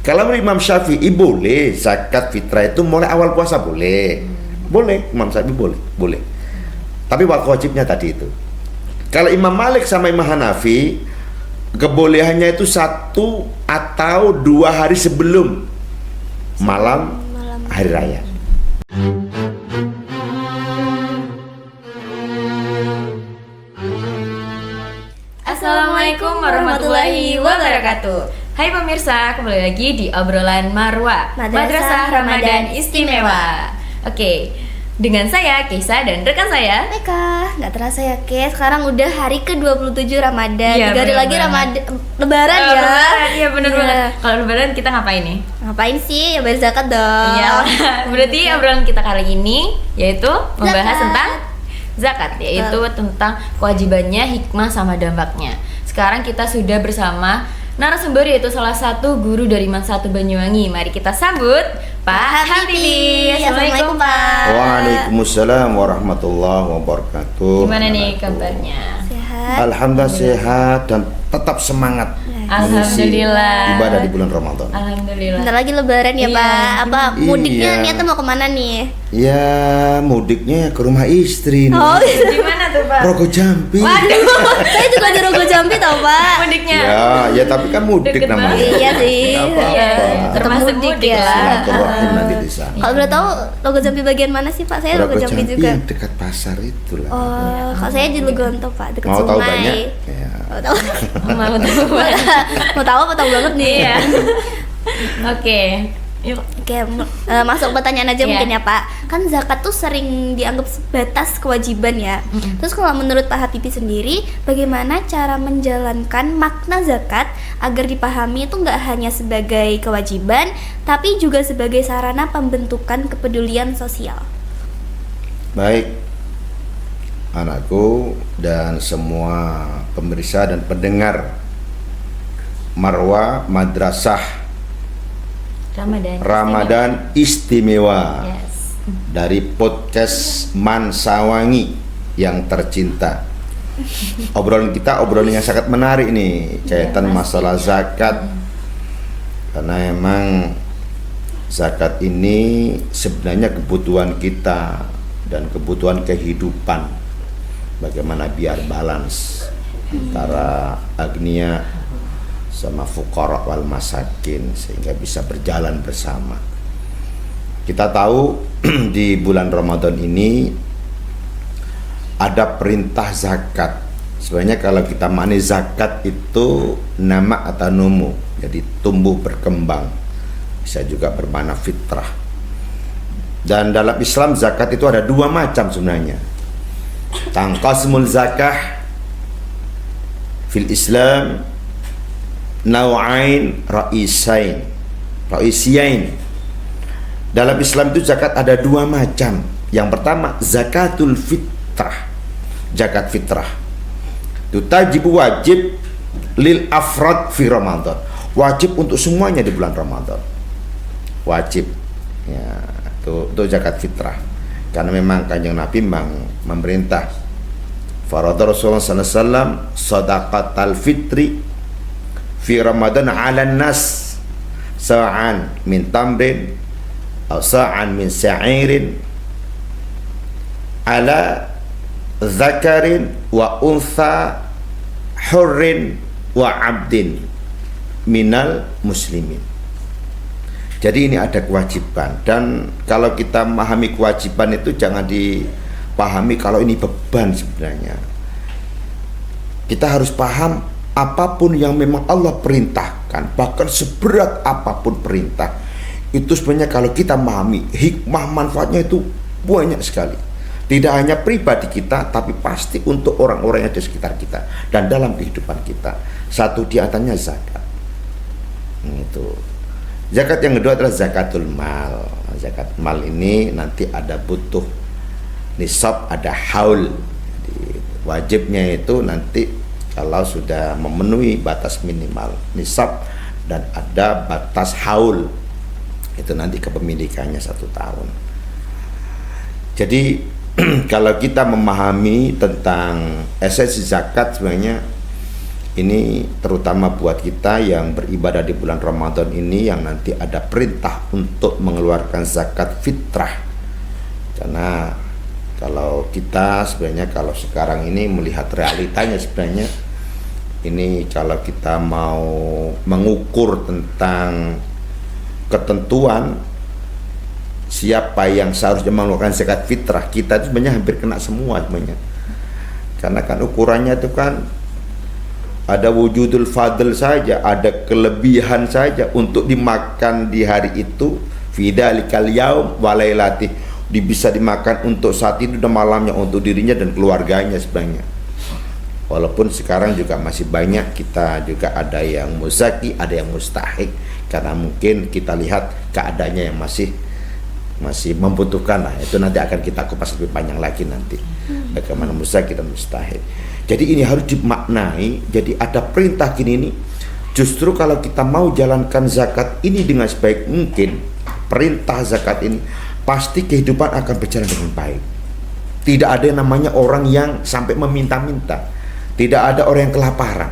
Kalau menurut Imam Syafi'i boleh zakat fitrah itu mulai awal puasa boleh. Boleh, Imam Syafi'i boleh. Tapi waktu wajibnya tadi itu. Kalau Imam Malik sama Imam Hanafi kebolehannya itu 1 atau 2 hari sebelum malam hari raya. Assalamualaikum warahmatullahi wabarakatuh. Hai pemirsa, kembali lagi di obrolan Marwa Madrasah Ramadan Istimewa. Oke, dengan saya Keisa dan rekan saya Meka. Nggak terasa ya Ke, sekarang udah hari ke-27 Ramadan. Iya, 3 hari lagi bener-bener. Lebaran ya. Lebaran, iya bener Iya. banget. Kalau lebaran kita ngapain nih? Ngapain sih? Ya bayar zakat dong. Iya, berarti obrolan kita kali ini yaitu membahas Zakat. tentang zakat, yaitu tentang kewajibannya, hikmah sama dampaknya. Sekarang kita sudah bersama narasumber yaitu salah satu guru dari Mansatu Banyuwangi. Mari kita sambut Pak Habibie. Assalamualaikum Pak. Waalaikumsalam warahmatullahi wabarakatuh. Gimana nih kabarnya? Sehat. Alhamdulillah sehat dan tetap semangat mengisi Alhamdulillah. ibadah di bulan Ramadan. Alhamdulillah. Bentar lagi lebaran ya Iya. Pak. Apa mudiknya Iya. niatnya mau kemana nih? Ya mudiknya ke rumah istri nih. Oh, Gimana tuh Pak? Rogo Jambi. waduh. Saya juga di Rogo Jambi tau Pak. Mudiknya. Ya tapi kan mudik Deket namanya. banget. Iya sih. Nggak apa-apa. Iya, termasuk Mudik mudik ya. lah. Silaturahim nanti di sana. Kalau boleh tahu Rogo Jambi bagian mana sih Pak? Saya Rogo Jambi juga. dekat pasar itulah. Oh, kalau saya di Lugonto Pak, dekat Mau sungai. tahu banyak? Ya. Mau tahu? Mau tahu Pak? Mau tahu apa tahu banget nih? Iya. Oke. Yuk. Oke, masuk pertanyaan aja Iya. mungkin ya Pak. Kan zakat tuh sering dianggap sebatas kewajiban ya. Terus kalau menurut Pak Habibie sendiri, bagaimana cara menjalankan makna zakat agar dipahami itu nggak hanya sebagai kewajiban, tapi juga sebagai sarana pembentukan kepedulian sosial? Baik, anakku dan semua pemirsa dan pendengar Marwa Madrasah Ramadan Istimewa Yes. dari podcast Mansawangi yang tercinta. Obrolan kita obrolan yang sangat menarik nih kaitan masalah zakat, karena emang zakat ini sebenarnya kebutuhan kita dan kebutuhan kehidupan. Bagaimana biar balance antara agnia sama fuqara wal masakin sehingga bisa berjalan bersama. Kita tahu di bulan Ramadan ini ada perintah zakat. Sebenarnya kalau kita maknai zakat itu nama atau numu, jadi tumbuh berkembang. Bisa juga bermakna fitrah. Dan dalam Islam zakat itu ada 2 macam sebenarnya. Tangqasimul zakah fil Islam nau'ain ra'isiyain. Dalam Islam itu zakat ada 2 macam. Yang pertama zakatul fitrah, zakat fitrah. Itu wajib lil afrad fi Ramadan. Wajib untuk semuanya di bulan Ramadan. Wajib. Ya, itu zakat fitrah. Karena memang Kanjeng Nabi memerintah. Farada Rasulullah sallallahu alaihi wasallam shadaqatal fitri fi Ramadan 'alan nas sa'an min tamrin atau sa'an min sa'irin ala zakarin wa untha hurrin wa abdin minal muslimin. Jadi ini ada kewajiban, dan kalau kita memahami kewajiban itu jangan dipahami kalau ini beban. Sebenarnya kita harus paham apapun yang memang Allah perintahkan, bahkan seberat apapun perintah, itu sebenarnya kalau kita memahami hikmah manfaatnya itu banyak sekali. Tidak hanya pribadi kita, tapi pasti untuk orang-orang yang di sekitar kita dan dalam kehidupan kita. Satu di antaranya zakat. Itu. Zakat yang kedua adalah zakatul mal. Zakat mal ini nanti ada butuh nisab, ada haul. Jadi, wajibnya itu nanti kalau sudah memenuhi batas minimal nisab dan ada batas haul, itu nanti kepemilikannya 1 tahun. Jadi kalau kita memahami tentang esensi zakat, sebenarnya Ini terutama buat kita yang beribadah di bulan Ramadan ini, yang nanti ada perintah untuk mengeluarkan zakat fitrah. Karena kalau kita sebenarnya, kalau sekarang ini melihat realitanya, sebenarnya ini kalau kita mau mengukur tentang ketentuan siapa yang seharusnya mengeluarkan zakat fitrah, kita itu sebenarnya hampir kena semua sebenarnya. Karena kan ukurannya itu kan ada wujudul fadl saja, ada kelebihan saja untuk dimakan di hari itu, fidalikal yaum walailati, bisa dimakan untuk saat itu dan malamnya, untuk dirinya dan keluarganya sebenarnya. Walaupun sekarang juga masih banyak kita juga ada yang muzaki, ada yang mustahik, karena mungkin kita lihat keadaannya yang masih membutuhkan lah. Itu nanti akan kita kupas lebih panjang lagi nanti bagaimana muzaki dan mustahik. Jadi ini harus dimaknai. Jadi ada perintah gini nih. Justru kalau kita mau jalankan zakat ini dengan sebaik mungkin, perintah zakat ini, pasti kehidupan akan berjalan dengan baik. Tidak ada yang namanya orang yang sampai meminta-minta. Tidak ada orang yang kelaparan.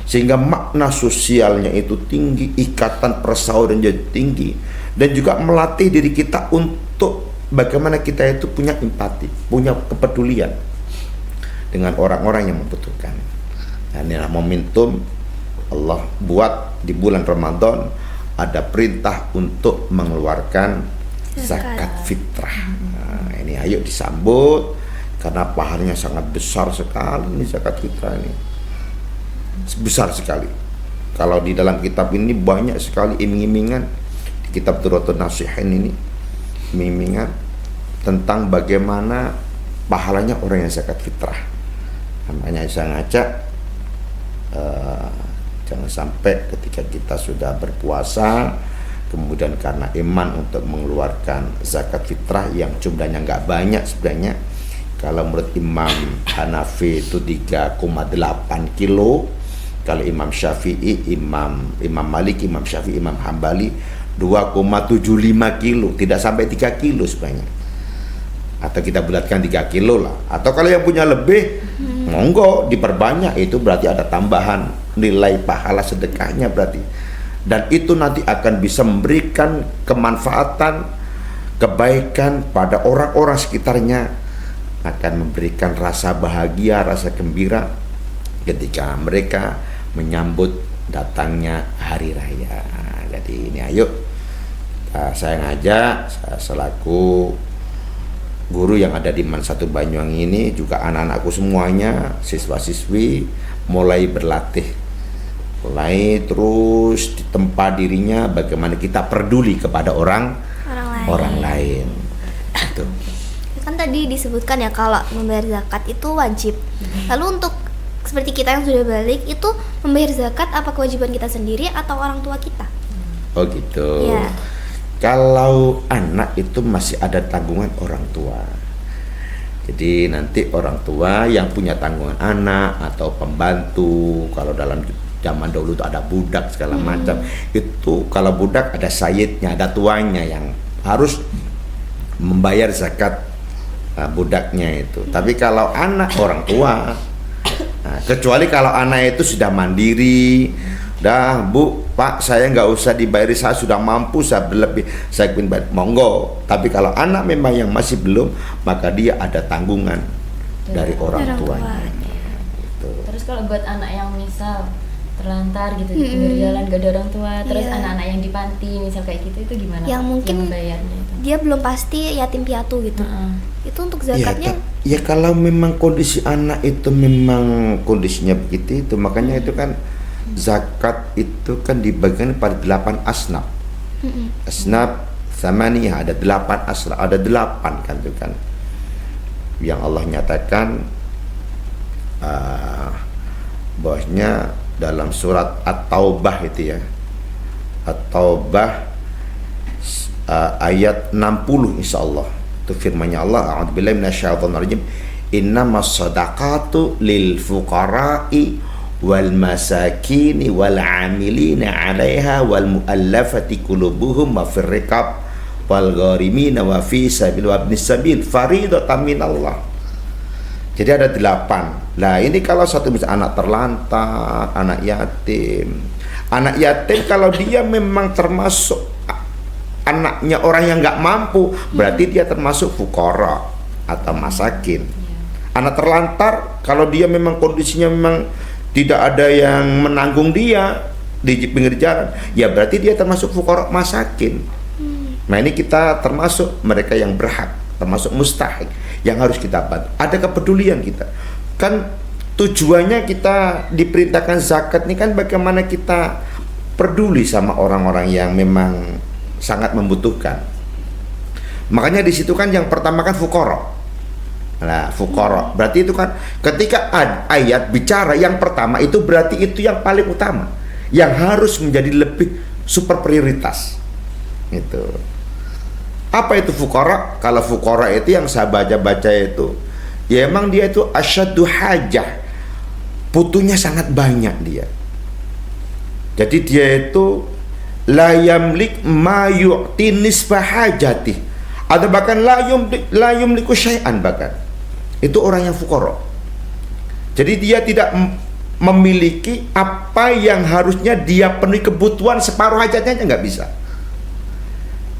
Sehingga makna sosialnya itu tinggi, ikatan persaudaraan jadi tinggi, dan juga melatih diri kita untuk bagaimana kita itu punya empati, punya kepedulian dengan orang-orang yang membutuhkan. Nah, inilah momentum Allah buat di bulan Ramadan, ada perintah untuk mengeluarkan zakat fitrah. Nah, ini ayo disambut karena pahalanya sangat besar sekali ini zakat fitrah ini. Besar sekali. Kalau di dalam kitab ini banyak sekali iming-imingan, di kitab Durratun Nasihin ini iming-imingan tentang bagaimana pahalanya orang yang zakat fitrah. Makanya saya ngajak jangan sampai ketika kita sudah berpuasa kemudian karena iman untuk mengeluarkan zakat fitrah yang jumlahnya nggak banyak sebenarnya. Kalau menurut Imam Hanafi itu 3,8 kilo, kalau Imam Syafi'i, Imam Malik, Imam Syafi'i, Imam Hambali 2,75 kilo, tidak sampai 3 kilo sebenarnya. Atau kita bulatkan 3 kilo lah. Atau kalau yang punya lebih, monggo diperbanyak, itu berarti ada tambahan nilai pahala sedekahnya berarti. Dan itu nanti akan bisa memberikan kemanfaatan, kebaikan pada orang-orang sekitarnya, akan memberikan rasa bahagia, rasa gembira ketika mereka menyambut datangnya hari raya. Jadi ini ayo saya ngajak, saya selaku guru yang ada di MAN 1 Banyuwangi ini, juga anak-anakku semuanya, siswa-siswi mulai berlatih, mulai terus ditempa dirinya bagaimana kita peduli kepada orang lain. Itu. Kan tadi disebutkan ya kalau membayar zakat itu wajib. Lalu untuk seperti kita yang sudah balik itu membayar zakat apa kewajiban kita sendiri atau orang tua kita? Oh gitu. Ya. Kalau anak itu masih ada tanggungan orang tua. Jadi nanti orang tua yang punya tanggungan anak atau pembantu, kalau dalam zaman dahulu itu ada budak segala macam. Itu kalau budak ada sayyidnya, ada tuannya yang harus membayar zakat budaknya itu. Tapi kalau anak orang tua, kecuali kalau anak itu sudah mandiri, dah Bu, Pak, saya nggak usah dibayari, saya sudah mampu, saya berlebih, saya ingin bayar, monggo. Tapi kalau anak memang yang masih belum, maka dia ada tanggungan dari orang tuanya. Gitu. Terus kalau buat anak yang misal terlantar gitu di pinggir jalan gak ada orang tua, terus anak-anak yang di panti misal kayak gitu, itu gimana? Yang mungkin membayarnya itu? Dia belum pasti yatim piatu gitu. Itu untuk zakatnya? Ya kalau memang kondisi anak itu memang kondisinya begitu itu, makanya itu kan zakat itu kan dibagikan pada 8 asnaf. Asnaf samaniyah, ada 8 asnaf, ada 8 kan itu kan. Yang Allah nyatakan bahwasanya dalam surat At-Taubah itu ya. At-Taubah ayat 60 insyaallah. Itu firman-Nya Allah, a'udzubillahi minasyaitonir rajim. Innamas shadaqatu lil fuqara'i wal masakini wal amilina 'alaiha wal muallafati qulubuhum wa fir riqab wal gharimina wa fi sabil wa ibnis sabil faridatan minallah. Jadi ada 8. Nah ini kalau satu misalnya anak terlantar, anak yatim. Anak yatim kalau dia memang termasuk anaknya orang yang nggak mampu, berarti dia termasuk fuqara atau masakin. Anak terlantar kalau dia memang kondisinya memang tidak ada yang menanggung dia di pinggir jalan, ya berarti dia termasuk fuqara masakin. Nah ini kita termasuk mereka yang berhak, termasuk mustahik yang harus kita bantu. Ada kepedulian kita. Kan tujuannya kita diperintahkan zakat ini kan bagaimana kita peduli sama orang-orang yang memang sangat membutuhkan. Makanya di situ kan yang pertama kan fuqara. Nah, fuqara berarti itu kan ketika ayat bicara yang pertama itu berarti itu yang paling utama, yang harus menjadi lebih super prioritas. Itu. Apa itu fuqara? Kalau fuqara itu yang saya baca itu, ya emang dia itu asyaddu hajah, butuhnya sangat banyak dia. Jadi dia itu la yamlik ma yu'ti nisbah hajati, atau bahkan la yumliku syai'an, bahkan itu orang yang fuqara. Jadi dia tidak memiliki apa yang harusnya dia penuhi kebutuhan, separuh hajatnya nggak bisa.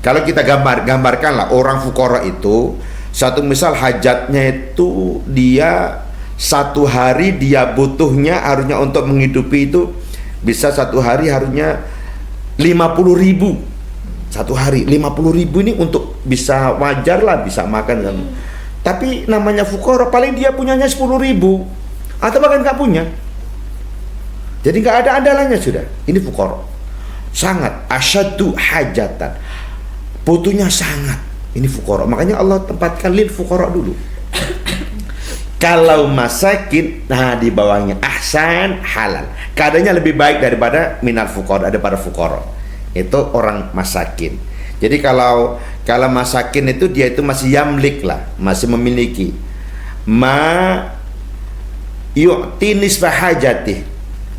Kalau kita gambarkanlah orang fuqara itu, satu misal hajatnya itu dia satu hari dia butuhnya harusnya untuk menghidupi itu bisa satu hari harusnya 50.000 satu hari. 50.000 ini untuk bisa wajar lah, bisa makan kan. Tapi namanya fuqara paling dia punyanya 10.000 atau bahkan nggak punya. Jadi nggak ada andalannya sudah. Ini fuqara sangat asyaddu hajatan, butuhnya sangat. Ini fuqara. Makanya Allah tempatkan lil fuqara dulu. Kalau masakin, nah di bawahnya ahsan halal. Keadaannya lebih baik daripada minal fuqara, daripada fuqara. Itu orang masakin. Jadi kalau masakin itu dia itu masih yamlik lah, masih memiliki ma yu'ti nisbah hajati,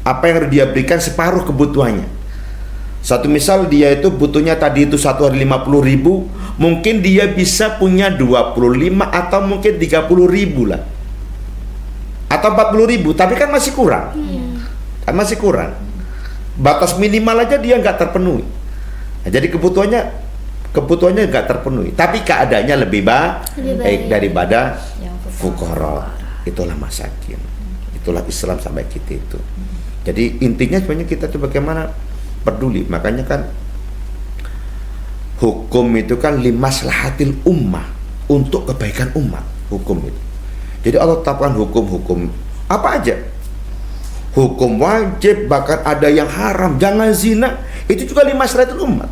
apa yang harus dia berikan separuh kebutuhannya. Satu misal dia itu butuhnya tadi itu satu hari 50.000, mungkin dia bisa punya 25 atau mungkin 30.000 lah, atau 40.000, tapi kan masih kurang. Kan masih kurang. Batas minimal aja dia nggak terpenuhi. Nah, jadi kebutuhannya nggak terpenuhi, tapi keadaannya lebih baik daripada fuqara. Itulah masakin. Itulah Islam sampai kita itu. Jadi intinya sebenarnya kita tuh bagaimana peduli. Makanya kan hukum itu kan limaslahatil ummah, untuk kebaikan umat. Hukum itu. Jadi Allah tetapkan hukum-hukum apa aja. Hukum wajib, bahkan ada yang haram. Jangan zina, itu juga limaslahatil umat.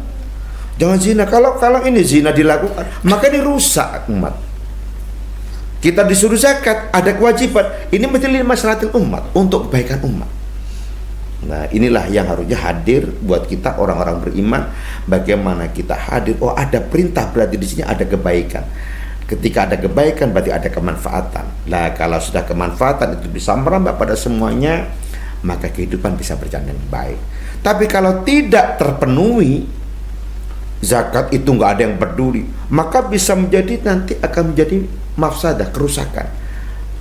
Jangan zina. Kalau ini zina dilakukan, maka dirusak umat. Kita disuruh zakat, ada kewajiban. Ini mesti limaslahatil umat, untuk kebaikan umat. Nah, inilah yang harusnya hadir buat kita orang-orang beriman. Bagaimana kita hadir? Oh, ada perintah, berarti di sini ada kebaikan. Ketika ada kebaikan berarti ada kemanfaatan. Nah, kalau sudah kemanfaatan itu bisa merambah pada semuanya, maka kehidupan bisa berjalan dengan baik. Tapi kalau tidak terpenuhi zakat itu, nggak ada yang peduli, maka bisa menjadi nanti akan menjadi mafsadah, kerusakan.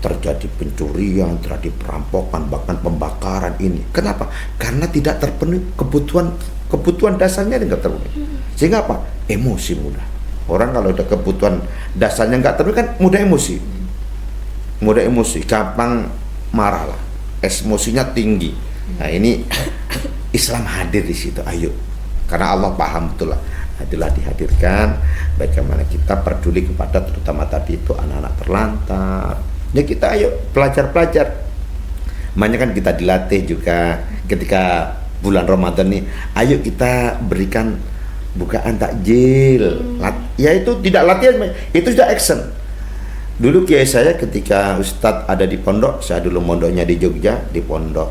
Terjadi pencurian, terjadi perampokan, bahkan pembakaran ini. Kenapa? Karena tidak terpenuhi kebutuhan dasarnya tidak terpenuhi. Sehingga apa? Emosi mudah. Orang kalau ada kebutuhan dasarnya nggak terpenuhi kan mudah emosi, gampang marah lah, emosinya tinggi. Nah ini Islam hadir di situ. Ayo, karena Allah paham betul lah. Adalah dihadirkan bagaimana kita peduli kepada terutama tadi itu anak-anak terlantar. Ya kita ayo pelajar-pelajar. Makanya kan kita dilatih juga ketika bulan Ramadan nih. Ayo kita berikan bukaan takjil. Ya itu tidak latihan, itu sudah action. Dulu kiai saya ketika Ustadz ada di pondok, saya dulu mondoknya di Jogja, di pondok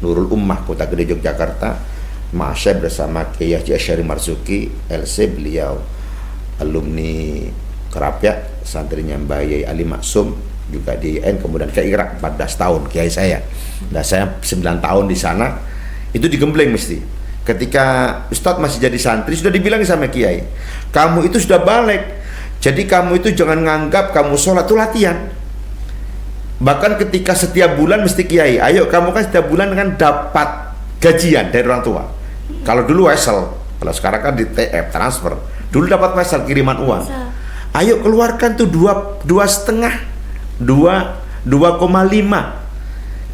Nurul Ummah Kota Gede Yogyakarta. Masya bersama Kiai Haji Asyari Marzuki LC, beliau alumni Kerapia, santrinya Mbak Yai Ali Maksum juga di IN, kemudian ke Irak 14 tahun kiai saya. Nah saya 9 tahun di sana, itu digembleng mesti. Ketika Ustadz masih jadi santri sudah dibilang sama kiai, kamu itu sudah balik, jadi kamu itu jangan nganggap kamu sholat itu latihan. Bahkan ketika setiap bulan mesti kiai, ayo kamu kan setiap bulan kan dapat gajian dari orang tua. Kalau dulu wesel, kalau sekarang kan di TF transfer. Dulu dapat wesel kiriman uang. Ayo keluarkan tuh 2,5, 2,5.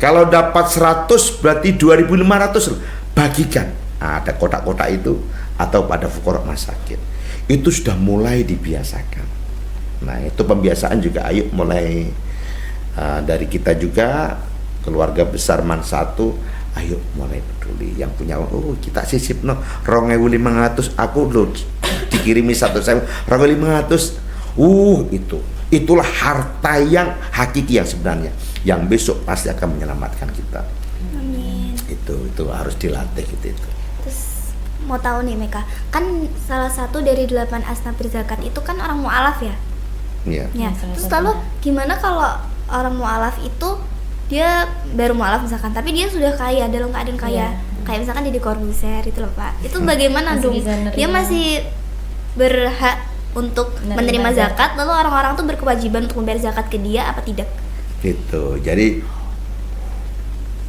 Kalau dapat 100 berarti 2.500 bagikan. Nah, ada kotak-kotak itu atau pada fuqara masakin. Itu sudah mulai dibiasakan. Nah, itu pembiasaan juga ayo mulai dari kita juga, keluarga besar Man 1, ayo mulai peduli. Yang punya kita sisip 2.500, aku loh dikirimi 1.000, 2.500. Itulah harta yang hakiki yang sebenarnya, yang besok pasti akan menyelamatkan kita. Amin. Itu harus dilatih gitu. Terus mau tahu nih Meka, kan salah satu dari 8 asnaf berzakat itu kan orang mu'alaf ya? Iya. Ya. Salah Terus satu. lalu gimana kalau orang mu'alaf itu dia baru mu'alaf misalkan, tapi dia sudah kaya, dalam keadaan kaya, Iya. kayak misalkan Deddy Corbuzier itu loh Pak. Itu bagaimana Masih dong? bisa nerima. Dia masih berhak untuk menerima zakat, lalu orang-orang tuh berkewajiban untuk membayar zakat ke dia apa tidak? Gitu. Jadi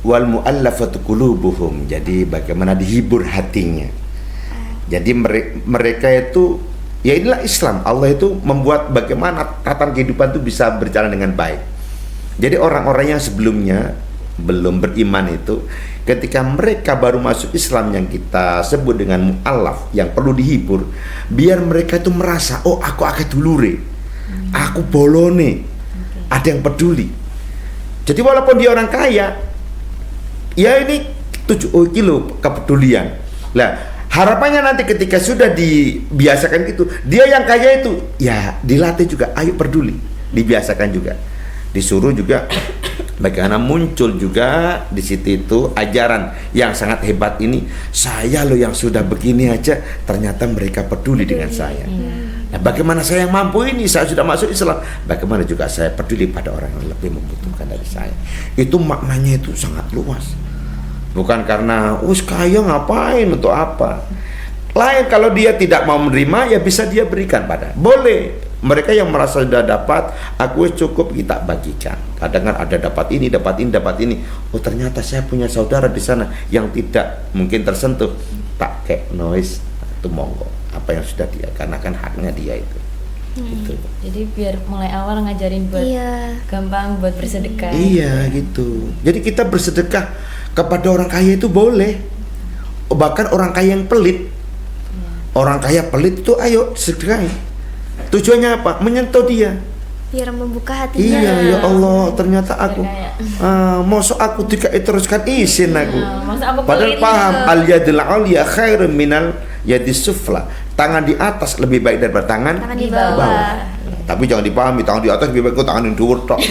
wal mu'allafatu qulubuhum. Jadi bagaimana dihibur hatinya. Jadi mereka itu, ya inilah Islam. Allah itu membuat bagaimana tatanan kehidupan itu bisa berjalan dengan baik. Jadi orang-orang yang sebelumnya belum beriman itu, ketika mereka baru masuk Islam yang kita sebut dengan mu'allaf, yang perlu dihibur, biar mereka itu merasa, oh aku akeh dulure, aku bolone, ada yang peduli. Jadi walaupun dia orang kaya, ya ini 7 kilo kepedulian. Lah harapannya nanti ketika sudah dibiasakan itu, dia yang kaya itu ya dilatih juga, ayo peduli, dibiasakan juga, disuruh juga. Bagaimana muncul juga di situ itu ajaran yang sangat hebat ini. Saya loh yang sudah begini aja ternyata mereka peduli dengan saya. Nah, bagaimana saya yang mampu ini, saya sudah masuk Islam, bagaimana juga saya peduli pada orang yang lebih membutuhkan dari saya. Itu maknanya itu sangat luas. Bukan karena kaya ngapain, untuk apa. Lain kalau dia tidak mau menerima, ya bisa dia berikan pada. Boleh. Mereka yang merasa sudah dapat, aku cukup, kita bagikan. Kadang kan ada dapat ini, dapat ini, dapat ini. Oh ternyata saya punya saudara di sana yang tidak mungkin tersentuh. Tak kayak noise, itu monggo. Apa yang sudah dia, karena kan haknya dia itu. Gitu. Jadi biar mulai awal ngajarin buat gampang buat bersedekah. Iya gitu. Jadi kita bersedekah kepada orang kaya itu boleh. Bahkan orang kaya yang pelit. Orang kaya pelit itu ayo sedekah. Tujuannya apa? Menyentuh dia. Biar membuka hatinya. Iya, ya Allah, ternyata aku mosok aku teruskan izin aku. Padahal paham al-yadul aliyah khairun minal yadis sufla. Tangan di atas lebih baik daripada tangan di bawah. Tapi jangan dipahami tangan di atas lebih baik kok tangan yang dhuwur tok.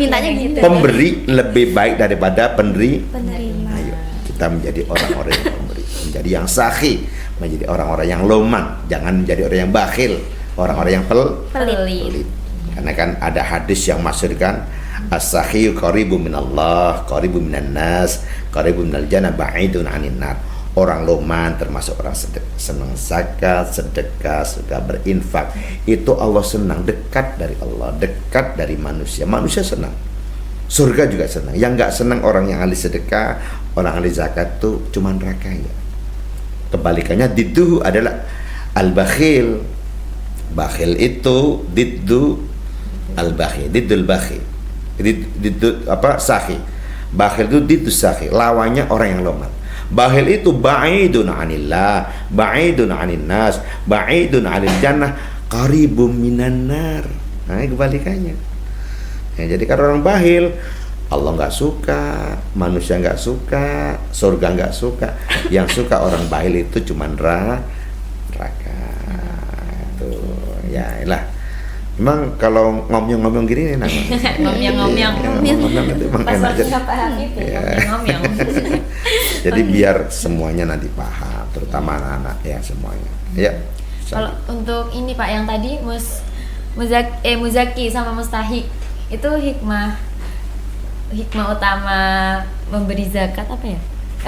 Mintanya gitu. Pemberi lebih baik daripada penerima. Penerima. Ayo, kita menjadi orang-orang yang pemberi, menjadi yang sakhi, menjadi orang-orang yang loman, jangan menjadi orang yang bakhil, orang-orang yang pelit. Karena kan ada hadis yang masyhurkan as-sakhiyu qaribun minallah, qaribun minan nas, qaribun minal jannah, ba'idun 'anin nar. Orang loman termasuk orang senang zakat, sedekah, suka berinfak. Itu Allah senang, dekat dari Allah, dekat dari manusia. Manusia senang. Surga juga senang. Yang enggak senang orang yang ahli sedekah, orang ahli zakat itu cuma neraka ya. Kebalikannya diddu adalah al-bakhil. Bakhil itu diddu al-bakhil, diddul bakhil. Diddu apa? Sakhi. Bakhil itu diddu sakhi, lawannya orang yang loman. Bakhil itu ba'idun 'anillah, ba'idun 'anin nas, ba'idun 'anil jannah, qaribun minan nar. Nah, kebalikannya. Ya, jadi kalau orang bakhil, Allah nggak suka, manusia nggak suka, surga nggak suka. Yang suka orang bakhil itu cuma neraka. Tuh, ya lah. Memang kalau ngomong-ngomong gini enak. Ngomong-ngomong. Itu emang Pas enak waktu aja. Pak Habib ya, ngomong-ngomong. Jadi biar semuanya nanti paham, terutama anak-anak ya semuanya. Ya. Kalau untuk ini Pak yang tadi Muzaki sama Mustahik itu hikmah utama memberi zakat apa ya?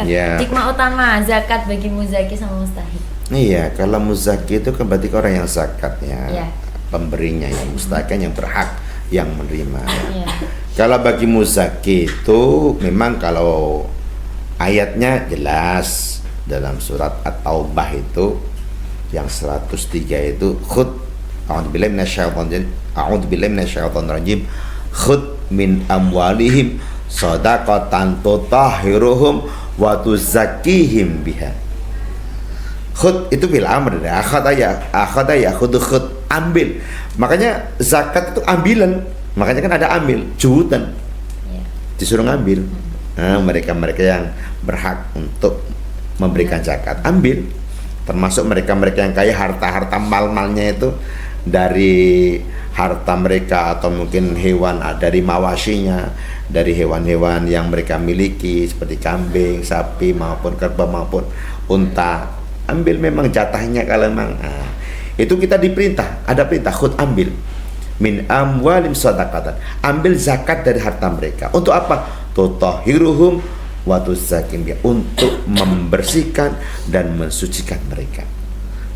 Ya. Hikmah utama zakat bagi Muzaki sama Mustahik. Iya, kalau muzaki itu kan berarti orang yang zakat ya. Iya. Pemberinya yang mustahik yang berhak yang menerima. Iya. Kalau bagi muzaki itu memang kalau ayatnya jelas dalam surat At-Taubah itu yang 103 itu khud a'udzubillahi minasyaitonir rajim khud min amwalihim shadaqatan tutahhiruhum wa tuzakkihim biha. Khud itu bil amr, akhadha ya khud ambil. Makanya zakat itu ambilan. Makanya kan ada ambil, juhutan. Iya. Disuruh ngambil. Nah, mereka-mereka yang berhak untuk memberikan zakat, ambil. Termasuk mereka-mereka yang kaya, harta-harta mal-malnya itu dari harta mereka atau mungkin hewan, dari mawasinya, dari hewan-hewan yang mereka miliki seperti kambing, sapi maupun kerbau maupun unta. Ambil memang jatahnya kalau memang. Nah, itu kita diperintah, ada perintah khud ambil. Min amwalim shadaqatan, ambil zakat dari harta mereka. Untuk apa? Tutahhiruhum wa tuzakkim biha, untuk membersihkan dan mensucikan mereka.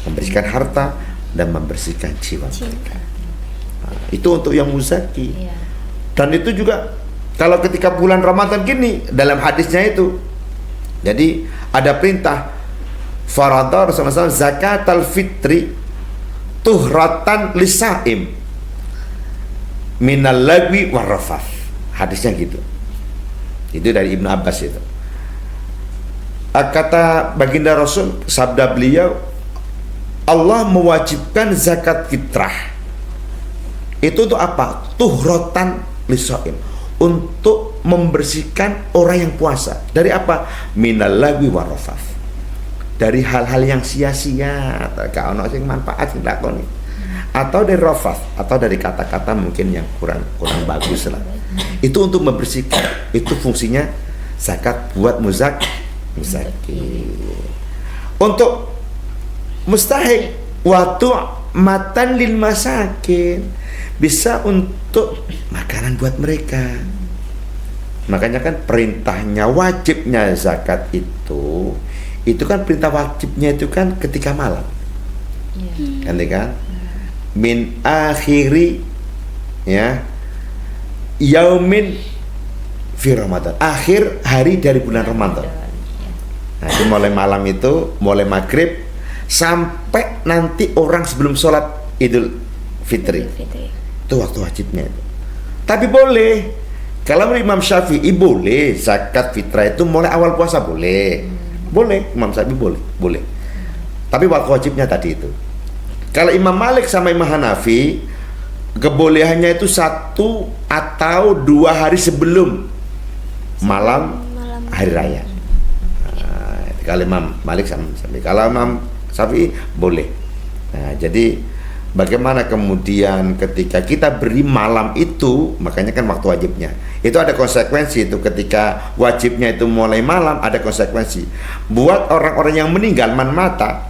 Membersihkan harta dan membersihkan jiwa mereka. Nah, itu untuk yang muzaki. Iya. Dan itu juga kalau ketika bulan Ramadan gini dalam hadisnya itu. Jadi ada perintah faradha Rasulullah SAW zakatal fitri tuhratan lisaim minal lagwi warrafaf. Hadisnya gitu. Itu dari Ibnu Abbas itu. Kata baginda Rasul, sabda beliau, Allah mewajibkan zakat fitrah. Itu untuk apa? Tuhratan lisaim, untuk membersihkan orang yang puasa. Dari apa? Minal lagwi warrafaf. Dari hal-hal yang sia-sia, gak ono sing manfaat sing lakoni. Atau dari rafas, atau dari kata-kata mungkin yang kurang bagus lah. Itu untuk membersihkan. Itu fungsinya zakat buat muzaki. Untuk mustahik waktu matan lil masakin, bisa untuk makanan buat mereka. Makanya kan perintahnya wajibnya zakat itu kan perintah wajibnya itu kan ketika malam. Kan? Min akhiri ya yaumin fi Ramadan, akhir hari dari bulan Ramadan. Nah, itu mulai malam itu, mulai maghrib sampai nanti orang sebelum sholat Idul Fitri. Itu waktu wajibnya itu. Tapi boleh, kalau Imam Syafi'i boleh zakat fitrah itu mulai awal puasa boleh. Boleh, Imam Syafi'i boleh. Tapi waktu wajibnya tadi itu. Kalau Imam Malik sama Imam Hanafi, kebolehannya itu 1 atau 2 hari sebelum malam hari raya. Nah, kalau Imam Malik sama Syafi'i. Kalau Imam Syafi'i boleh. Nah, jadi bagaimana kemudian ketika kita beri malam itu, makanya kan waktu wajibnya. Itu ada konsekuensi itu, ketika wajibnya itu mulai malam, ada konsekuensi. Buat orang-orang yang meninggal man mata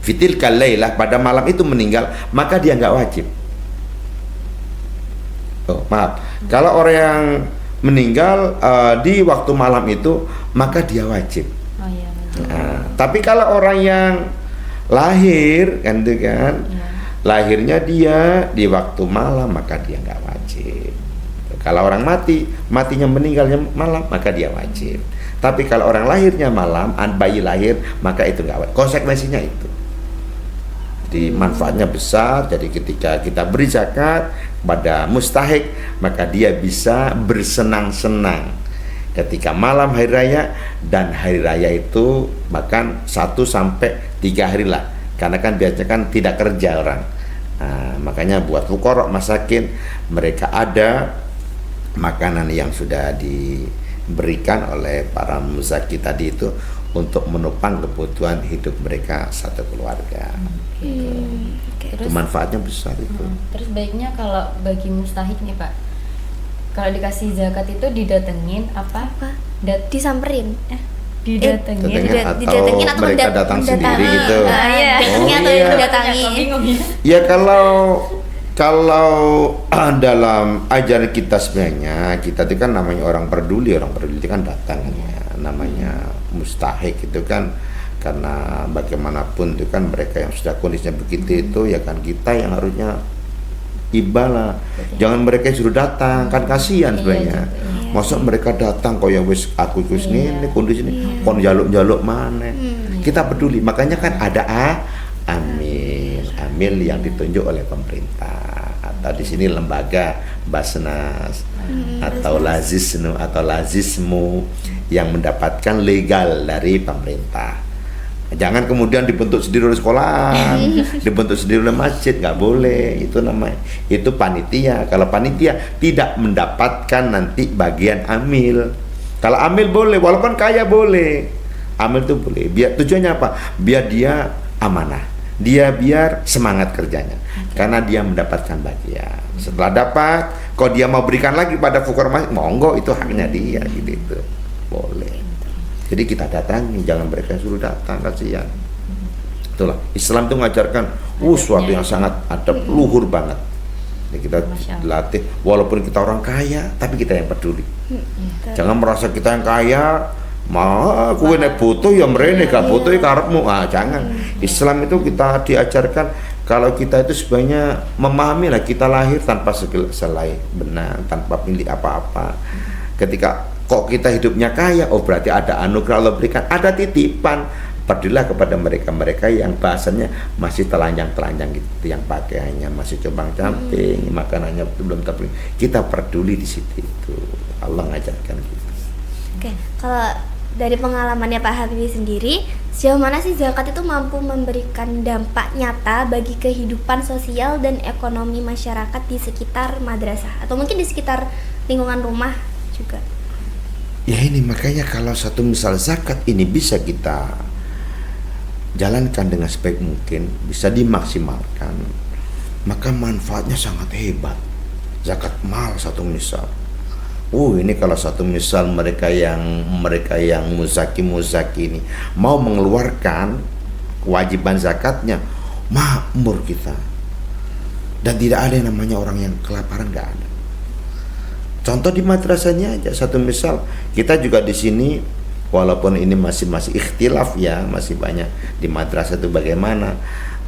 fitil kalailah, pada malam itu meninggal, maka dia nggak wajib. Kalau orang yang meninggal di waktu malam itu, maka dia wajib. Nah, tapi kalau orang yang lahir kan itu kan, lahirnya dia di waktu malam, maka dia nggak wajib. Kalau orang matinya meninggalnya malam, maka dia wajib. Tapi kalau orang lahirnya malam, bayi lahir, maka itu nggak wajib. Konsekuensinya itu. Jadi manfaatnya besar. Jadi ketika kita beri zakat pada mustahik, maka dia bisa bersenang-senang ketika malam hari raya. Dan hari raya itu bahkan 1 sampai 3 hari lah, karena kan biasanya kan tidak kerja orang. Nah, makanya buat fuqara masakin, mereka ada makanan yang sudah diberikan oleh para muzaki tadi itu untuk menopang kebutuhan hidup mereka satu keluarga. Itu manfaatnya besar itu. Terus baiknya kalau bagi mustahik nih Pak, kalau dikasih zakat itu didatengin apa? Disamperin. Didatengin atau mereka datang sendiri gitu. Didatangi. Ya kalau dalam ajaran kita sebenarnya, kita itu kan namanya orang peduli itu kan datang ya, namanya mustahik itu kan, karena bagaimanapun itu kan mereka yang sudah kondisinya begitu itu ya kan, kita yang harusnya ibalah. Jangan mereka suruh datang, kan kasihan sebenarnya. Masa mereka datang kok ya wis aku wis ngene kondisi ini kon jaluk-jaluk mana. Kita peduli. Makanya kan ada amil yang ditunjuk oleh pemerintah atau di sini lembaga Basnas atau lazismu yang mendapatkan legal dari pemerintah. Jangan kemudian dibentuk sendiri oleh sekolah, dibentuk sendiri oleh masjid, nggak boleh. Itu namanya, itu panitia. Kalau panitia tidak mendapatkan nanti bagian amil. Kalau amil boleh, walaupun kaya boleh. Amil itu boleh. Biar tujuannya apa? Biar dia amanah. Dia biar semangat kerjanya. Karena dia mendapatkan bagian. Setelah dapat, kalau dia mau berikan lagi pada fukara masjid, monggo, itu haknya dia, gitu. Boleh. Jadi kita datangi, jangan mereka suruh datang, kasihan. Itulah Islam itu mengajarkan sesuatu yang sangat adab luhur banget. Jadi kita latih, walaupun kita orang kaya, tapi kita yang peduli. Jangan merasa kita yang kaya, kue nek butuh ya merene, gak butuh ya karepmu. Jangan. Islam itu kita diajarkan kalau kita itu sebenarnya memahami lah, kita lahir tanpa selai benang, tanpa milik apa-apa. Ketika kok kita hidupnya kaya, berarti ada anugerah Allah berikan, ada titipan. Pedulilah kepada mereka-mereka yang bahasanya masih telanjang-telanjang gitu, yang pakaiannya masih compang-camping, makanannya belum terpenuhi. Kita peduli di situ itu. Allah ngajarkan gitu. Oke, kalau dari pengalamannya Pak Habibie sendiri, sejauh mana sih zakat itu mampu memberikan dampak nyata bagi kehidupan sosial dan ekonomi masyarakat di sekitar madrasah atau mungkin di sekitar lingkungan rumah juga? Ya ini makanya kalau satu misal zakat ini bisa kita jalankan dengan sebaik mungkin, bisa dimaksimalkan, maka manfaatnya sangat hebat. Zakat mal satu misal. Ini kalau satu misal mereka yang muzaki ini mau mengeluarkan kewajiban zakatnya, makmur kita. Dan tidak ada yang namanya orang yang kelaparan, nggak ada. Contoh di madrasahnya aja, satu misal kita juga di sini walaupun ini masih ikhtilaf ya, masih banyak di madrasah itu bagaimana,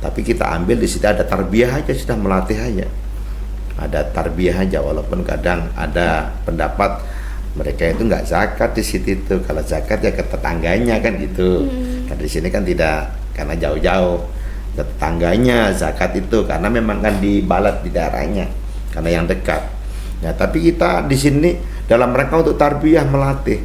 tapi kita ambil di situ ada tarbiyah aja, sudah melatih aja. Ada tarbiyah aja, walaupun kadang ada pendapat mereka itu nggak zakat di situ itu, kalau zakat ya ke tetangganya kan gitu. Karena di sini kan tidak, karena jauh-jauh tetangganya zakat itu karena memang kan dibalat di daerahnya karena yang dekat. Ya, tapi kita di sini dalam rangka untuk tarbiyah melatih.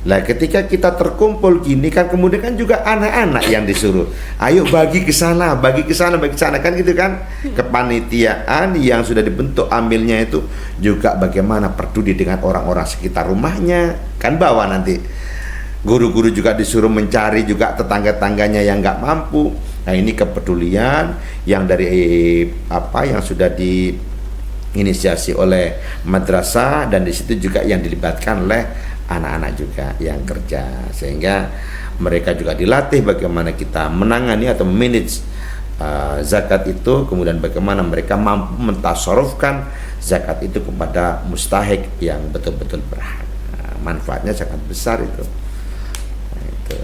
Lah ketika kita terkumpul gini kan kemudian kan juga anak-anak yang disuruh, ayo bagi ke sana kan gitu kan. Kepanitiaan yang sudah dibentuk amilnya itu juga bagaimana peduli dengan orang-orang sekitar rumahnya. Kan bawa nanti guru-guru juga disuruh mencari juga tetangga-tangganya yang nggak mampu. Nah ini kepedulian yang dari yang sudah diinisiasi oleh madrasah, dan di situ juga yang dilibatkan oleh anak-anak juga yang kerja, sehingga mereka juga dilatih bagaimana kita menangani atau memanage zakat itu, kemudian bagaimana mereka mampu mentasarufkan zakat itu kepada mustahik yang betul-betul berhak. Manfaatnya sangat besar itu. Itu.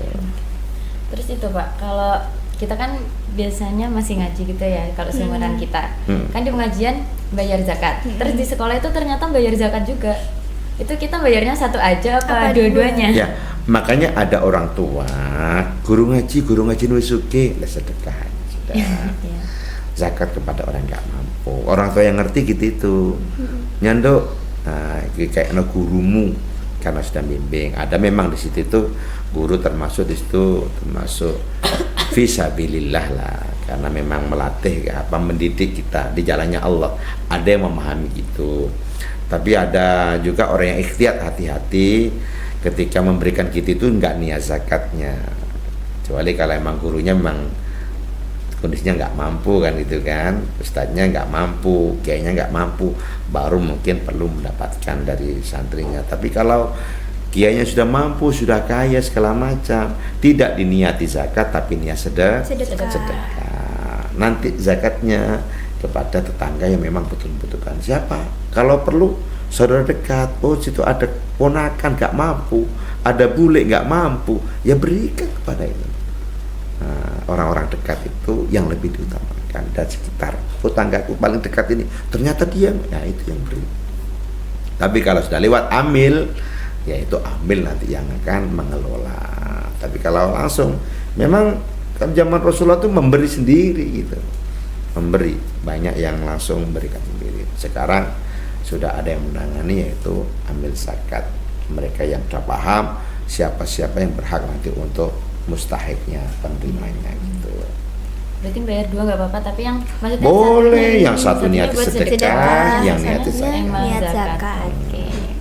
Terus itu Pak, kalau kita kan biasanya masih ngaji gitu ya, kalau seumuran kita kan di pengajian bayar zakat, terus di sekolah itu ternyata bayar zakat juga. Itu kita bayarnya satu aja apa dua-duanya? Ya, makanya ada orang tua, guru ngaji nusuke, sedekah sudah. Zakat kepada orang nggak mampu. Orang tua yang ngerti gitu itu. Nyanduk, kayak gurumu karena sudah bimbing. Ada memang di situ itu guru termasuk fisabilillah lah, karena memang melatih mendidik kita di jalannya Allah. Ada yang memahami gitu. Tapi ada juga orang yang ikhtiyat, hati-hati ketika memberikan gitu itu nggak niat zakatnya, kecuali kalau emang gurunya memang kondisinya nggak mampu kan gitu kan, ustadznya nggak mampu, kiainya nggak mampu, baru mungkin perlu mendapatkan dari santrinya. Tapi kalau kiainya sudah mampu, sudah kaya segala macam, tidak diniati zakat tapi niat sedekah. Nanti zakatnya kepada tetangga yang memang betul membutuhkan. Siapa? Kalau perlu saudara dekat, situ ada ponakan gak mampu, ada bule gak mampu, ya berikan kepada itu. orang-orang dekat itu yang lebih diutamakan, dan sekitar tetanggaku paling dekat ini ternyata dia, ya itu yang beri. Tapi kalau sudah lewat amil, ya itu amil nanti yang akan mengelola. Tapi kalau langsung, memang kan zaman Rasulullah itu memberi sendiri gitu, memberi, banyak yang langsung memberikan sendiri. Sekarang sudah ada yang menangani, yaitu amil zakat. Mereka yang sudah paham siapa-siapa yang berhak nanti untuk mustahiknya, penerimanya gitu. Berarti bayar 2 nggak apa-apa, tapi yang maksudnya Boleh, yang satu niat buat sedekah, yang niat satunya zakat. emang niat zakat. zakat.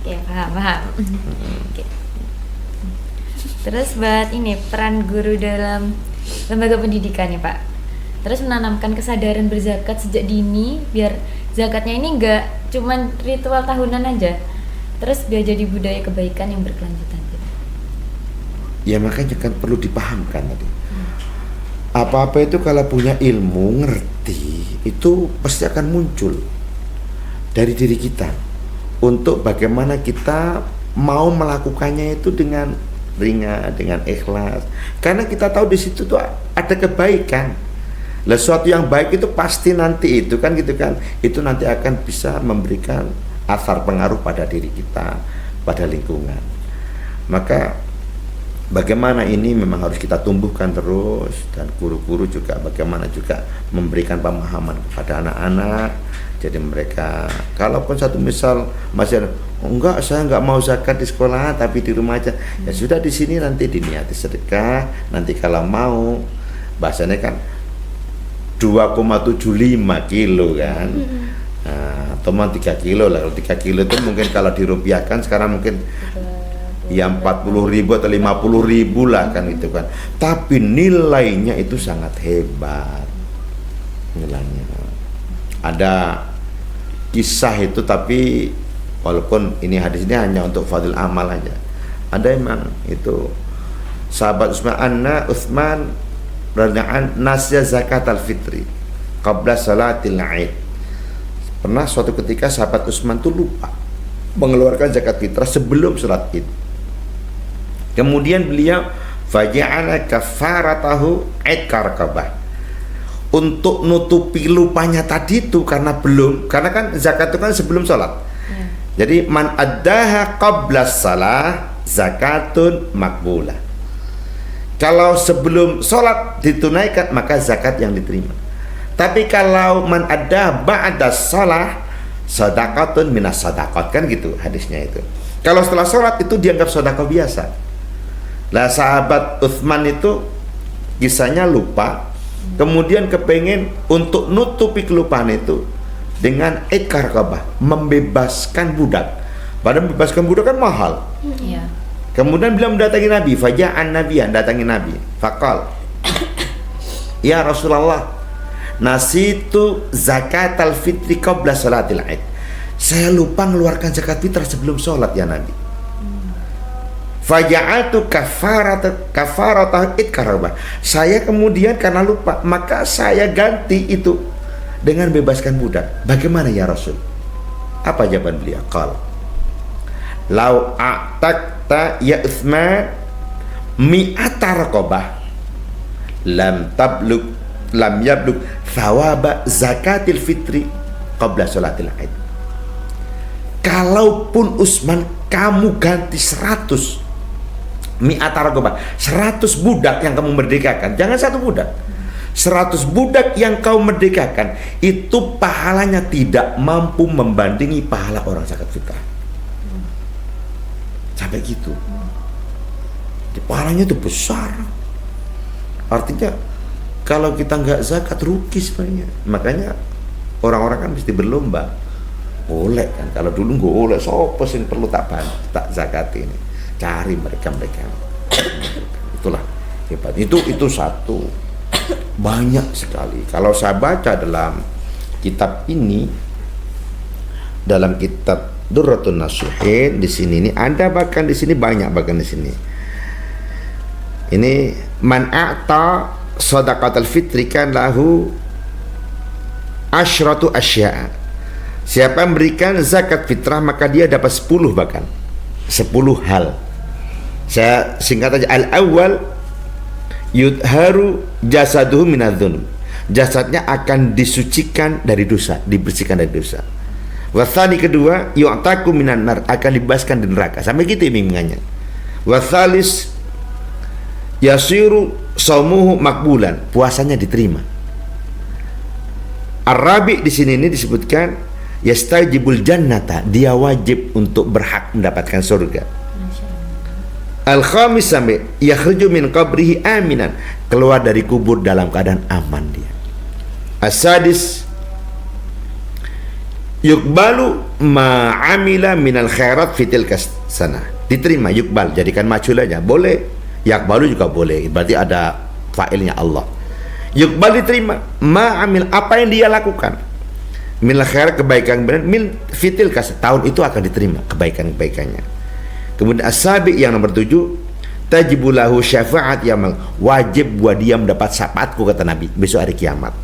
Oke, paham. Oke. Terus buat ini peran guru dalam lembaga pendidikan ya Pak. Terus menanamkan kesadaran berzakat sejak dini, biar zakatnya ini nggak cuman ritual tahunan aja, terus biar jadi budaya kebaikan yang berkelanjutan gitu. Ya makanya kan perlu dipahamkan tadi. Apa-apa itu kalau punya ilmu, ngerti, itu pasti akan muncul dari diri kita. Untuk bagaimana kita mau melakukannya itu dengan ringan, dengan ikhlas. Karena kita tahu di situ tuh ada kebaikan. Lah suatu yang baik itu pasti nanti itu kan gitu kan. Itu nanti akan bisa memberikan asar pengaruh pada diri kita, pada lingkungan. Maka bagaimana ini memang harus kita tumbuhkan terus, dan guru-guru juga bagaimana juga memberikan pemahaman kepada anak-anak. Jadi mereka, kalaupun satu misal masih ada, enggak saya enggak mau zakat di sekolah tapi di rumah aja, ya sudah di sini nanti diniati sedekah. Nanti kalau mau, bahasanya kan 2,75 kilo kan, atau 3 kilo lah. Kalau 3 kilo itu mungkin kalau dirupiahkan sekarang mungkin ya 40.000 atau 50.000 lah kan itu kan. Tapi nilainya itu sangat hebat nilainya. Ada kisah itu, tapi walaupun ini hadis ini hanya untuk fadil amal aja. Ada emang itu sahabat Utsman radhiyallahu nasya zakat al-fitri qabla salatil Aid. Pernah suatu ketika sahabat Utsman tuh lupa mengeluarkan zakat fitrah sebelum salat Id. Kemudian beliau faja'ala kafaratahu idkar raqabah, untuk nutupi lupanya tadi itu karena kan zakat itu kan sebelum sholat. Jadi man addaha qabla salah zakatun makbulah. Kalau sebelum sholat ditunaikan maka zakat yang diterima. Tapi kalau man addaha ba'da salah sadaqatun minas sadaqat, kan gitu hadisnya itu. Kalau setelah sholat itu dianggap sedekah biasa. Lah sahabat Utsman itu kisahnya lupa, kemudian kepengen untuk nutupi kelupaan itu dengan ikrar raqabah, membebaskan budak. Padahal membebaskan budak kan mahal. Iya. Kemudian beliau mendatangi Nabi, faja'an nabiyan, datangi Nabi. Faqal, ya Rasulullah, nasitu zakatal fitri qabla salatil Aid. Saya lupa mengeluarkan zakat fitrah sebelum sholat ya Nabi. Faja'altu kafaratah idkarabah. Saya kemudian karena lupa, maka saya ganti itu dengan bebaskan budak. Bagaimana ya Rasul? Apa jawaban beliau? Qal, lau a'takta ya Utsman mi'ata raqabah lam yablug thawaba zakatil fitri qabla sholatil Aid. Kalaupun Utsman kamu ganti 100 mi'ata raqabah, 100 budak yang kamu merdekakan, jangan satu budak, 100 budak yang kau merdekakan, itu pahalanya tidak mampu membandingi pahala orang zakat fitrah. Sampai gitu. Pahalanya itu besar. Artinya kalau kita nggak zakat rugi sebenarnya. Makanya orang-orang kan mesti berlomba. Boleh kan, kalau dulu nggak boleh, sopo sing perlu tak zakat ini. Cari mereka. Itulah hebat. Itu satu. Banyak sekali. Kalau saya baca dalam kitab ini, dalam kitab Durratun Nasuhin, di sini ini ada, bahkan di sini banyak, bahkan di sini. Ini man a'ta shadaqatul fitri kan lahu asyratu asya'a. Siapa yang memberikan zakat fitrah maka dia dapat 10, bahkan 10 hal. Saya singkat aja. Al-awwal yudharu jasaduhu minadzunub, jasadnya akan disucikan dari dosa, dibersihkan dari dosa. Wasani kedua, yu'taku minan nar, akan dibebaskan di neraka. Sampai gitu iming-imingannya. Wasalis yasiru saumuhu makbulan, puasanya diterima. Arabi di sini ini disebutkan yastajibul jannata, dia wajib untuk berhak mendapatkan surga. Al-khamis sampai yakhruju min qabrihi aminan, keluar dari kubur dalam keadaan aman dia. As-sadis yukbalu ma'amila minal khairat fitil sana, diterima. Yukbal jadikan majhul aja boleh, yakbalu juga boleh, berarti ada fa'ilnya Allah. Yukbal diterima, ma'amil, apa yang dia lakukan, minal khairat, kebaikan, min fitil tahun itu akan diterima kebaikan-kebaikannya. Kemudian as-sabi yang nomor 7, tajibulahu syafa'at yamal, wajib buat dia mendapat syafaatku kata Nabi besok hari kiamat.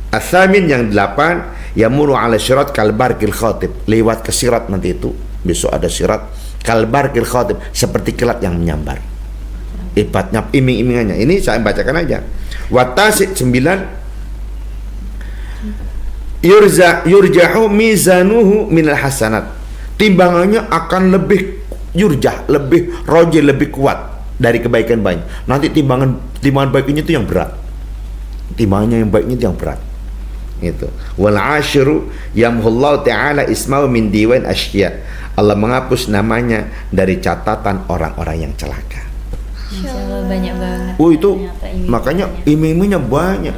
As-samin yang 8, yamuru ala syirat kalbarkil khatib, lewat ke sirat nanti itu besok ada sirat kalbarkil khatib, seperti kilat yang menyambar. Hebatnya iming-imingannya ini saya bacakan aja. Watasi 9, yurjahu mizanuhu minal hasanat, timbangannya akan lebih lebih roje, lebih kuat dari kebaikan banyak. Nanti timbangan baiknya itu yang berat, timbangannya yang baiknya itu yang berat. Itu. Wal ashiru yamhullahu ta'ala ismahu min diwan asyiya, Allah menghapus namanya dari catatan orang-orang yang celaka. Insyaallah banyak banget. Oh itu makanya iming-imingnya banyak.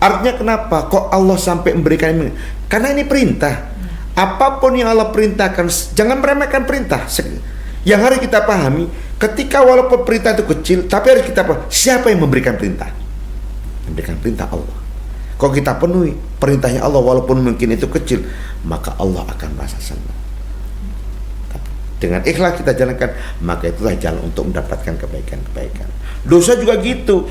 Artinya kenapa kok Allah sampai memberikan iming? Karena ini perintah. Apapun yang Allah perintahkan, jangan meremehkan perintah. Yang harus kita pahami, ketika walaupun perintah itu kecil, tapi harus kita pahami siapa yang memberikan perintah. Memberikan perintah Allah. Kalau kita penuhi perintahnya Allah walaupun mungkin itu kecil, maka Allah akan merasa senang. Dengan ikhlas kita jalankan, maka itulah jalan untuk mendapatkan kebaikan-kebaikan. Dosa juga gitu.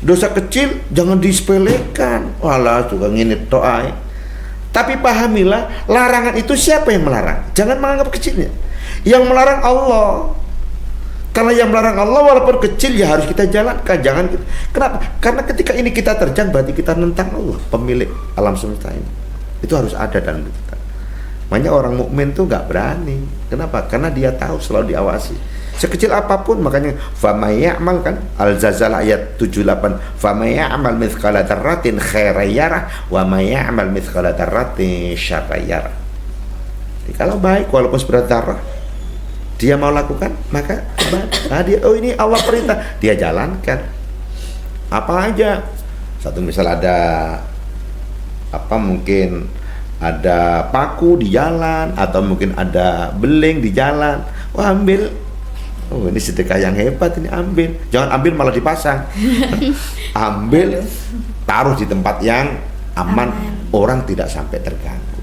Dosa kecil jangan disepelekan. Walah juga nginit doa. Tapi pahamilah, larangan itu siapa yang melarang? Jangan menganggap kecilnya. Yang melarang Allah. Karena yang melarang Allah walaupun kecil ya harus kita jalankan. Jangan. Kenapa? Karena ketika ini kita terjang berarti kita nentang Allah, pemilik alam semesta ini. Itu harus ada dalam kita. Makanya orang mukmin tuh nggak berani. Kenapa? Karena dia tahu selalu diawasi. Sekecil apapun, makanya famay ya'mal kan Al-Zalzalah ayat 78, famay ya'mal mithqala dzarratin khairan yarah wa may ya'mal mithqala dzarratin syarran yarah. Kalau baik walaupun seberat zarah dia mau lakukan, maka dia oh ini Allah perintah, dia jalankan. Apa aja. Satu misal ada apa, mungkin ada paku di jalan atau mungkin ada beling di jalan, wah ambil. Oh ini sedekah yang hebat, ini ambil. Jangan ambil malah dipasang. Ambil, taruh di tempat yang aman, orang tidak sampai terganggu.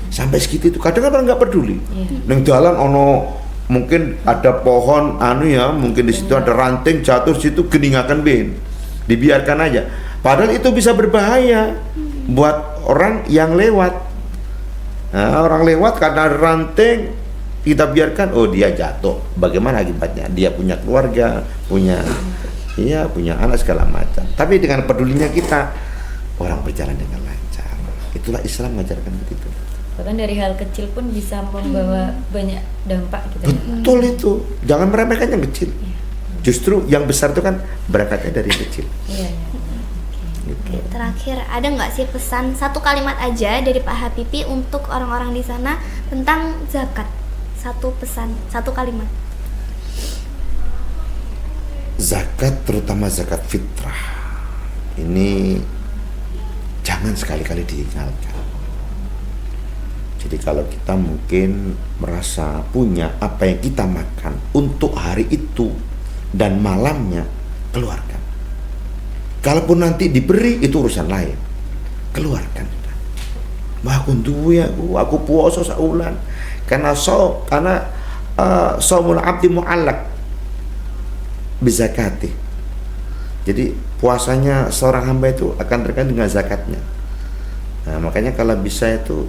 Sampai segitu itu. Kadang orang nggak peduli. Neng jalan ono mungkin ada pohon mungkin di situ ada ranting jatuh situ, geningakan bin. Dibiarkan aja. Padahal itu bisa berbahaya buat orang yang lewat. Nah, orang lewat karena ranting kita biarkan, oh dia jatuh, bagaimana akibatnya? Dia punya keluarga, punya anak segala macam. Tapi dengan pedulinya kita, orang berjalan dengan lancar. Itulah Islam mengajarkan begitu. Bahkan dari hal kecil pun bisa membawa banyak dampak gitu. Betul itu. Jangan meremehkan yang kecil. Justru yang besar itu kan berangkatnya dari kecil. Gitu. Terakhir, ada nggak sih pesan satu kalimat aja dari Pak Habibie untuk orang-orang di sana tentang zakat? Satu pesan, satu kalimat. Zakat, terutama zakat fitrah, ini jangan sekali-kali ditinggalkan. Jadi kalau kita mungkin merasa punya apa yang kita makan untuk hari itu dan malamnya, keluarkan. Kalaupun nanti diberi, itu urusan lain. Keluarkan. Wah, aku puasa saulan. Karena saumul abdi mu'allaq bizakati. Jadi puasanya seorang hamba itu akan terkait dengan zakatnya. Nah, makanya kalau bisa itu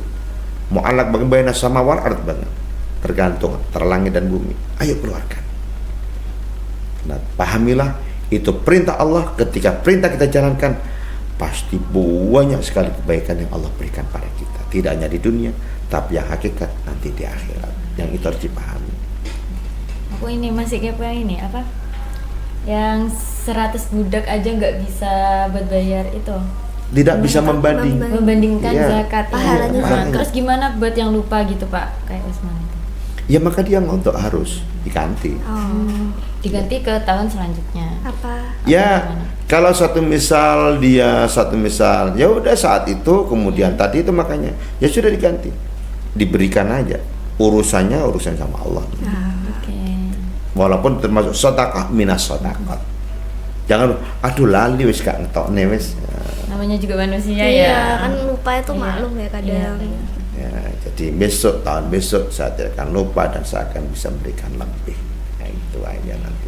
mu'allaq baina sama wal ard banget. Tergantung antara langit dan bumi. Ayo keluarkan. Nah, pahamilah Itu perintah Allah, ketika perintah kita jalankan pasti banyak sekali kebaikan yang Allah berikan pada kita. Tidak hanya di dunia, tapi yang hakikat nanti di akhirat. Yang itu harus dipahami. Aku ini masih kepo yang ini apa? Yang 100 budak aja nggak bisa buat bayar itu. Tidak bisa Membandingkan Iya. zakat. Pahalanya zakat. Terus gimana buat yang lupa gitu Pak? Kayak Usman itu. Ya maka dia untuk harus diganti. Diganti ke tahun selanjutnya. Apa? Ya, gimana? kalau satu misal ya udah saat itu kemudian tadi itu makanya ya sudah diganti, diberikan aja urusannya sama Allah. Oke. Walaupun termasuk sedekah minas sedekah. Jangan aduh lali wis gak ngetokne wis. Namanya juga manusia Iya, ya. kan lupa itu Iya. maklum ya kadang. Iya. Ya, jadi tahun besok saya tidak akan lupa dan saya akan bisa memberikan lebih. Ya, itu aja nanti.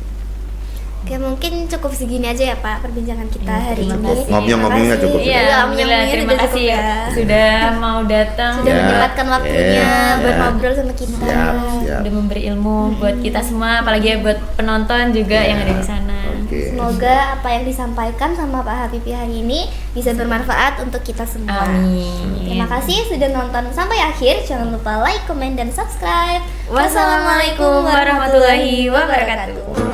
Oke, mungkin cukup segini aja ya Pak perbincangan kita Iya, hari terima ini. kasih. Ngomong-ngomongnya cukup. Iya, Iya, alhamdulillah ngomong-ngomongnya terima udah kasih cukup ya. sudah mau datang. Sudah Ya, menyempatkan waktunya buat ya. ngobrol sama kita. Siap. Udah memberi ilmu buat kita semua, apalagi ya buat penonton juga Ya, yang ada di sana. oke. Semoga apa yang disampaikan sama Pak Habibie hari ini bisa bermanfaat untuk kita semua. Amin. Terima kasih sudah nonton sampai akhir. Jangan lupa like, komen, dan subscribe. Wassalamualaikum warahmatullahi wabarakatuh.